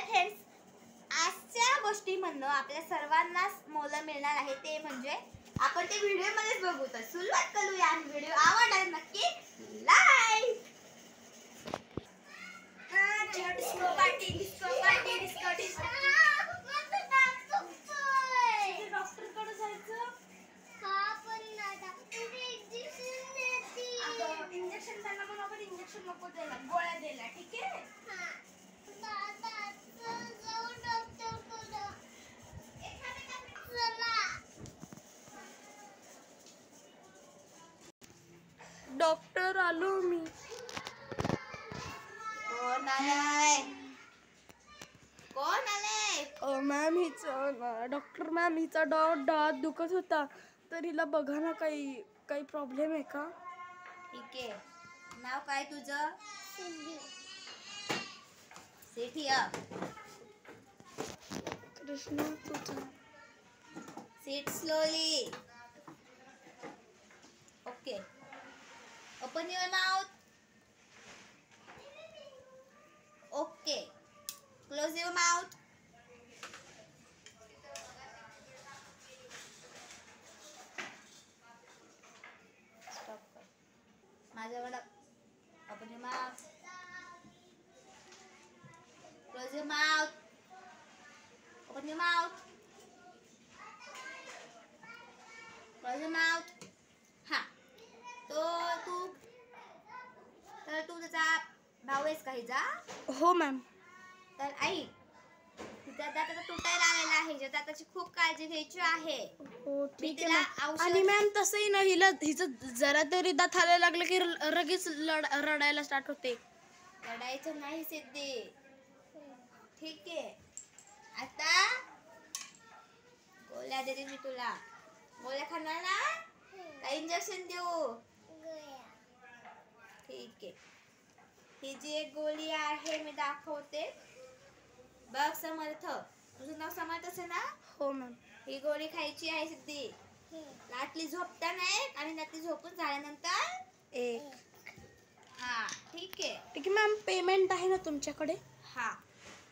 Friends, आजच्या गोष्टीमधनं आपल्या सर्वांनाच मोल मिळणार आहे ते म्हणजे आपण ते व्हिडिओ मध्येच बघू. तर सुरुवात करूया. आणि व्हिडिओ आवडला नक्की like. Disco party disco party disco disco. Doctor कडे जायचं. इंजेक्शन त्यांना पण आपण इंजेक्शन नको द्यायला, गोळ्या द्यायला. ठीक आहे. डॉक्टर आलो मी. कोण आलाय? कोण आलाय? मॅम हिचं डॉक्टर मॅम हिचा दात दुखत होता, तर हिला बघा ना काही प्रॉब्लेम आहे का? ठीक आहे. नाव काय तुझं? सेठिया. कृष्णा तुझं. Sit slowly. Okay. Open your mouth. Okay. Close your mouth. Stop. माझ्याकडे. Open your mouth. Close your mouth. Open your mouth. Close your mouth. हा. तू त्याचा भाऊ आहेस का हिचा? हो मॅम. तर ऐक, तिचा दात आता तुटायला आलेला आहे. हिच्या दाताची खूप काळजी घ्यायची आहे. हो मी ठीक तिला आहे. आणि मॅम तसंही ना हिचं जरा तरी दात हालायला लागलं की लगेच रडायला स्टार्ट होते. रडायचं नाही सिद्धी. ठीक आहे. आता गोळ्या देते मी तुला. गोळ्या खाणार ना? का इंजेक्शन देऊ? ठीक आहे. ही जी एक गोळी आहे मी दाखवते. बघ समर्थ, तुझं नाव समर्थ असेल ना? हो मॅम. ही गोळी खायची आहे सिद्धी. रात्री झोपताना एक आणि रात्री झोपून झाल्यानंतर एक. हा. ठीक आहे. ठीक आहे मॅम. पेमेंट आहे ना तुमच्याकडे? हा.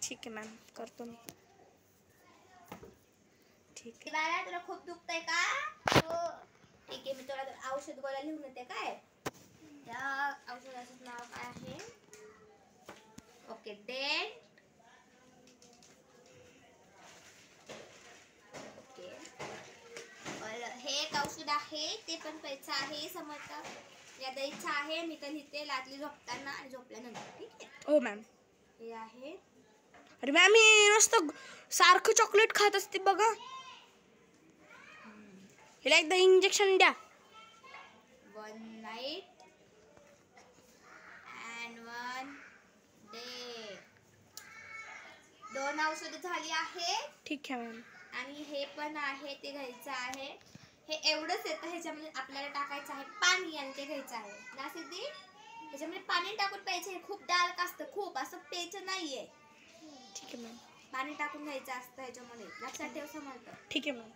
ठीक आहे मॅम, करतो मी. ठीक आहे. बाळा, तुला खूप दुखतंय का? हो. ठीक आहे. मी तुला औषध गोळ्या लिहून देते. काय त्या औषधाचं नाव काय आहे? ओके. डेंट. ओके. हे एक औषध आहे, ते पण पैसा आहे. समजतं या द्यायचं आहे. मी तर लिहिते रात्री झोपताना आणि झोपल्यानंतर. ठीक आहे. हो मॅम. हे आहे. अरे मॅम मी नुसतं सारखं चॉकलेट खात असते बघा. हिला एकदा इंजेक्शन द्या. 1 night and 1 day. 2 औषधं झाली आहे. ठीक आहे मॅम. आणि हे पण आहे, ते घ्यायचं आहे. हे एवढंच येतं. ह्याच्यामध्ये आपल्याला टाकायचं आहे पाणी आणि ते घ्यायचं आहे ना सिद्धी? ह्याच्यामध्ये पाणी टाकून प्यायचं. हे खूप डार्क असतं, खूप असं प्यायचं नाहीये. ठीक आहे मॅम. पाणी टाकून घ्यायचं असतं ह्याच्यामध्ये. लक्षात ठेव समजतं. ठीक आहे मॅम.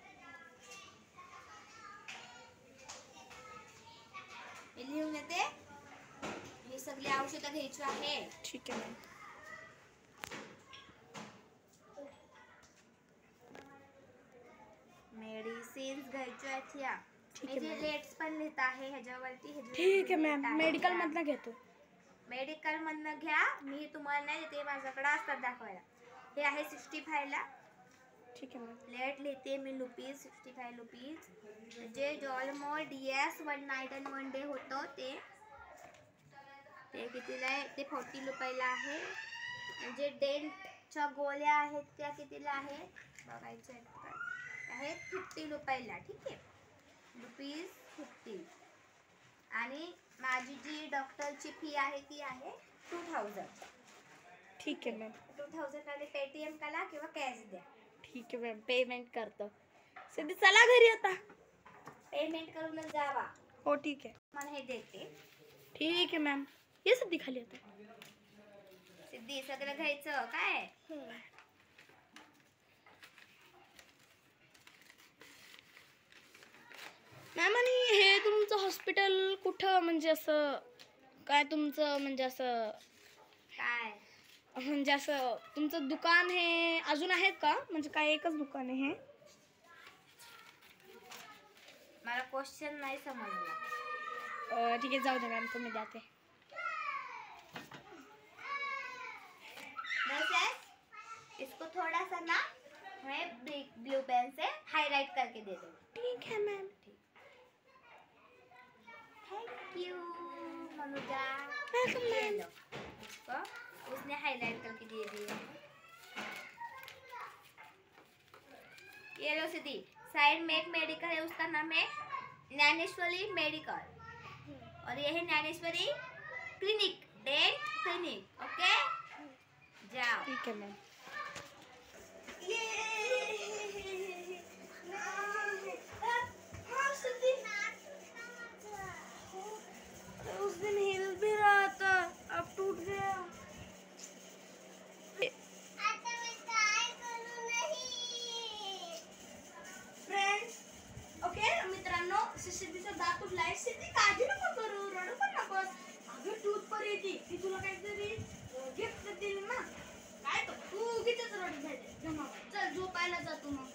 मी लिहून येते. ही सगळी औषधं घ्यायची आहे. ठीक आहे मॅम. मेडिसिन्स घ्यायच्या आहेत ह्या. ठीक मी आहे जे मॅम. रेट्स पण लिहित आहे ह्याच्यावरती. ठीक आहे मॅम. मेडिकल मधनं घेतो. मेडिकल मधनं घ्या. मी तुम्हाला नाही देते, माझ्याकडे असतात दाखवायला. हे आहे 65 ला. ठीक आहे मॅम. लेट लिहिते मी रुपीज. 65 रुपीज. जे जॉलमोल DS 1 नाईट अँड 1 डे होतं ते कितीला आहे? ते 40 रुपयाला आहे. जे डेंटच्या गोळ्या आहेत त्या कितीला आहेत बघायच्या आहेत? 50 रुपयाला. ठीक आहे. ₹50. आणि माझी जी डॉक्टरची फी आहे ती आहे 2000. ठीक आहे मॅम. 2000 मध्ये पेटीएम करा किंवा कॅश द्या. ठीक आहे मॅम. पेमेंट करतो. सिद्धी चला घरी आता. पेमेंट करूनच जावा. हो ठीक आहे. मला हे देते. ठीक आहे मॅम. ये सिद्धी खाली आता. सिद्धी सगळं घ्यायचं काय? मॅम आणि हे तुमचं हॉस्पिटल कुठं, म्हणजे असं काय तुमचं म्हणजे असं काय म्हणजे असं तुमचं दुकान हे अजून आहेत का, म्हणजे काय एकच दुकान आहे हे? मला क्वेश्चन नाही समजला. ठीक आहे, जाऊ दे मॅम, तुम्ही द्या ते. इसको थोड़ा सा ना मैं ब्लू पेन से हाईलाइट करके दे दो. ठीक है ma'am. Thank you Manuja. Welcome ma'am. उसने हाईलाइट करके दे दिया. ये लो सिद्धि, साइड में एक मेडिकल है, उसका नाम है ज्ञानेश्वरी मेडिकल, और ये है Dnyaneshwari clinic, dent clinic. Okay, जाओ. ठीक है मैम. उस दिन हिल भी रहा था, अब टूट गया. फ्रेंड्स, ओके मित्रांनो, सिद्धीचा दात तुटलाय. सिद्धी काळजी नको करू, रडू पण नकोस. अगं टूथ पर येते, ती तुला काहीतरी गिफ्ट दिली ना. काय तो तू उगीचच रडत जाते. चल झोपायला जातो मग.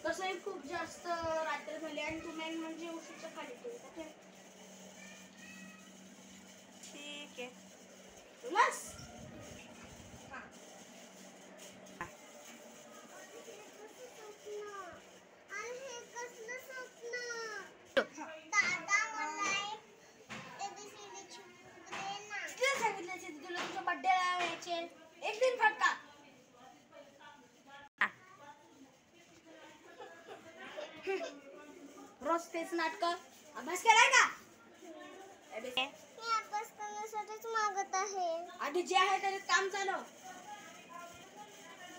तसंही खूप जास्त रात्र झाली आणि तू मेन म्हणजे उशीच्या खाली ठेव. ठीक आहे. बस. तुला तुझ्या बर्थडेला यायचे एक दिन फटका. रोज तेच नाटक. अभ्यास केलाय का? अभ्यास करण्यासाठीच मागत आहे. आधी जे आहे त्याच्यात काम चालव.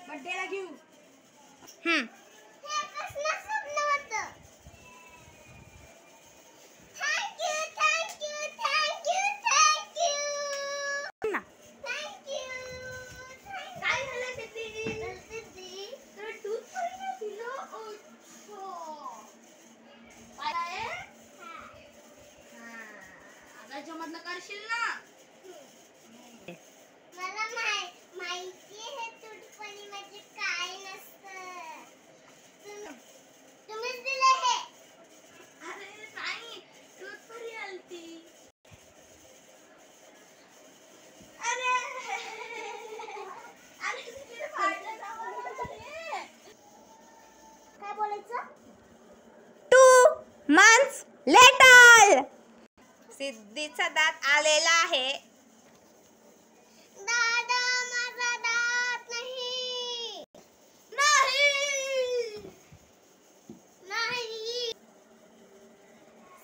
बर्थडेला घेऊ. हे कसलं स्वप्न होतं? Thank you thank you thank you thank you ना. Thank you. काय झालं सिद्धी? तर दूध पण दिलं. काय आहे? आगाच्यामधलं करशील ना. मला माहिती आहे तुटपणी म्हणजे काय नसतं. तुम्हीच दिलं हे. अरे नाही, तुटपणी आलती. अरे अरे तिथे फाडलं ना मला. काय बोलायचं? 2 months later. सिद्धीचा दात आलेला आहे. दादा माझा दात नाही. नाही.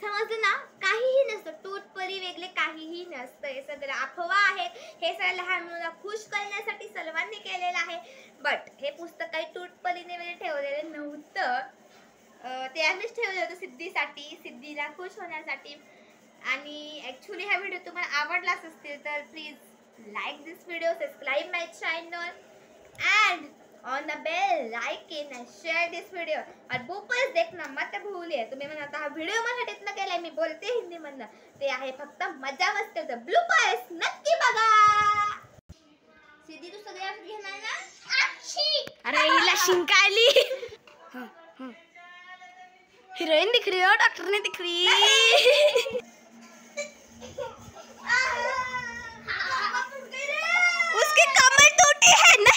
समजलं ना? काहीही नसतं. टूथपरी वेगळे काहीही नसतं. हे सगळं अफवा आहे. हे सगळं लहान मुलांना खुश करण्यासाठी सर्वांनी केलेलं आहे. बट हे पुस्तक काही टूथपरीने वगैरे ठेवलेलं नव्हतं. ते आम्हीच ठेवलं होतं सिद्धीसाठी, सिद्धीला खुश होण्यासाठी. आणि ॲक्च्युली हा व्हिडिओ तुम्हाला आवडलाच असतील तर please like this video, subscribe my channel and on the bell like and share this video. और बुपर्स देखना मत भूलिए. तुम्ही म्हणता हा व्हिडिओ मराठीतनं केलाय, मी बोलते हिंदी मधनं. ते आहे फक्त मजा मस्ती होतं. ब्लूपर्स नक्की बघा. सिद्धी तू सगळे औषध घेणार ना? अरे हिला शिंकायली. हीरोइन दिख रही हो, डॉक्टर ने दिख रही. उसकी कमर टूटी है ना.